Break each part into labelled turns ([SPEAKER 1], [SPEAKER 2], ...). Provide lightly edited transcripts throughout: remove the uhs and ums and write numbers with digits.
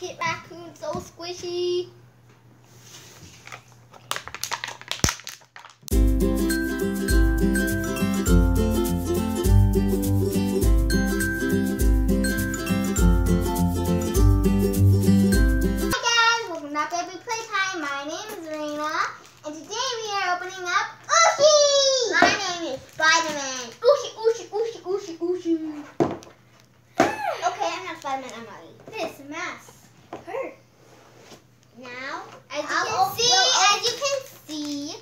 [SPEAKER 1] Rocket Raccoon, so squishy. Playtime. My name is Rena, and today we are opening up Ooshies! My name is Spiderman. Ooshie, ooshie, ooshie, ooshie, ooshie. Okay, I'm not Spiderman, I'm Molly. This mess hurt. Now, as you can see,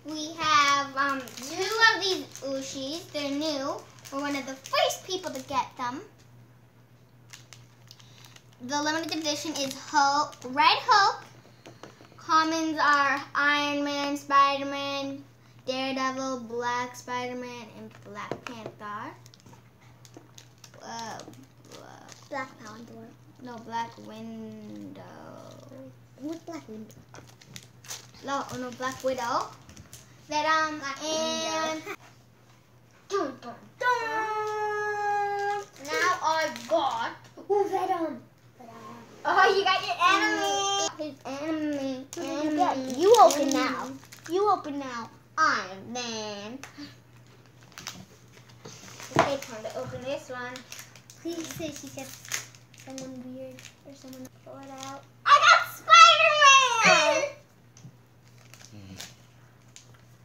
[SPEAKER 1] we have two of these Ooshies. They're new. We're one of the first people to get them. The limited edition is Red Hulk. Commons are Iron Man, Spiderman, Daredevil, Black Spiderman, and Black Panther. Black Panther. No, Black Window. What's Black Window? No, Black Widow. That and dun, dun, dun. Now I've got Venom. Oh, you got your enemy. His enemy. Yeah, you open now. You open now. Iron Man. Okay, time to open this one. Please say she said someone weird or someone pull it out. I got Spiderman!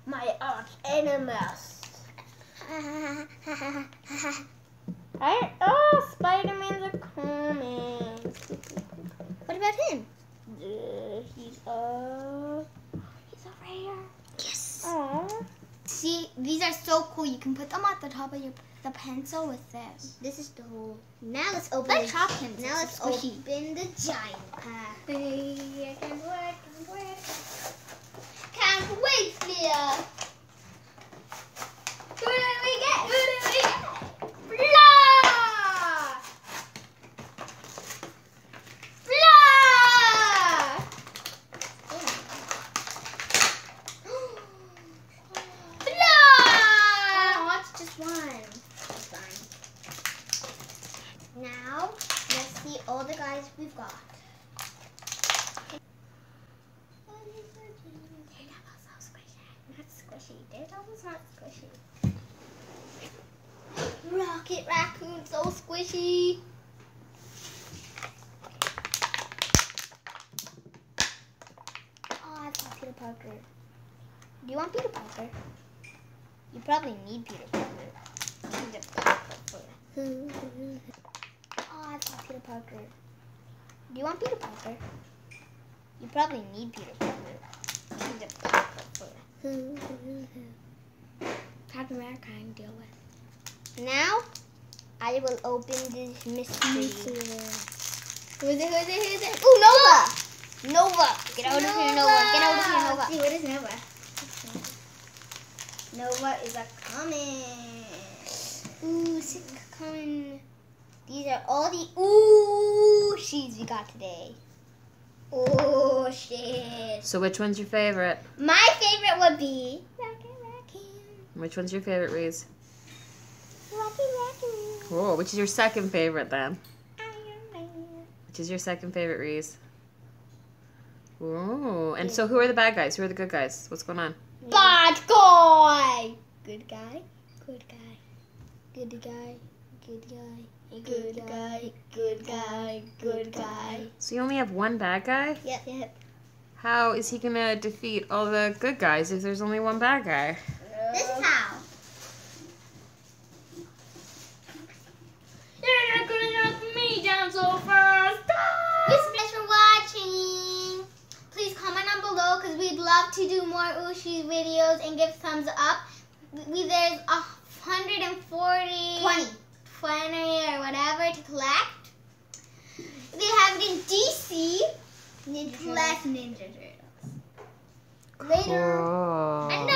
[SPEAKER 1] My arch enemies. Oh, Spider-Man's a comment. What about him? He's a rare. Yes. Aww. See, these are so cool. You can put them at the top of the pencil with this. This is the whole. Now let's open. Let's chop him. Now let's open the giant pack. I can't wait. Can't wait, Leah. Who did we get? Now, let's see all the guys we've got. Daredevil's so squishy. Not squishy. Daredevil's not squishy. Rocket Raccoon, so squishy. Oh, I got Peter Parker. Do you want Peter Parker? You probably need Peter Parker. He's a black Parker. Oh, I got Peter Parker. Do you want Peter Parker? You probably need Peter Parker. He's a black Parker. Captain America I can deal with. Now, I will open this mystery. Who is it? Ooh, Nova! Nova! Get out of here, Nova. Get out of here, Nova. See, what is Nova? Nova is a common. Ooh, sick common. These are all the Ooshies we got today. Oh, shit.
[SPEAKER 2] So which one's your favorite?
[SPEAKER 1] My favorite would be Rocket Raccoon.
[SPEAKER 2] Which one's your favorite, Reese?
[SPEAKER 1] Rocket Raccoon.
[SPEAKER 2] Cool. Which is your second favorite, then?
[SPEAKER 1] Iron Man.
[SPEAKER 2] Which is your second favorite, Reese? Ooh. And so who are the bad guys? Who are the good guys? What's going on?
[SPEAKER 1] Bad guy. Good guy. Good guy. Good guy. Good guy. Good guy, good guy, good guy.
[SPEAKER 2] So you only have one bad guy?
[SPEAKER 1] Yep.
[SPEAKER 2] How is he gonna defeat all the good guys if there's only one bad guy?
[SPEAKER 1] This is how. You're not gonna knock me down so fast. Thanks for watching. Please comment down below because we'd love to do more Ooshies videos and give thumbs up. There's 140. 20 or whatever to collect. They have it in DC. Collect Ninja Turtles. Later.
[SPEAKER 2] Cool.
[SPEAKER 1] And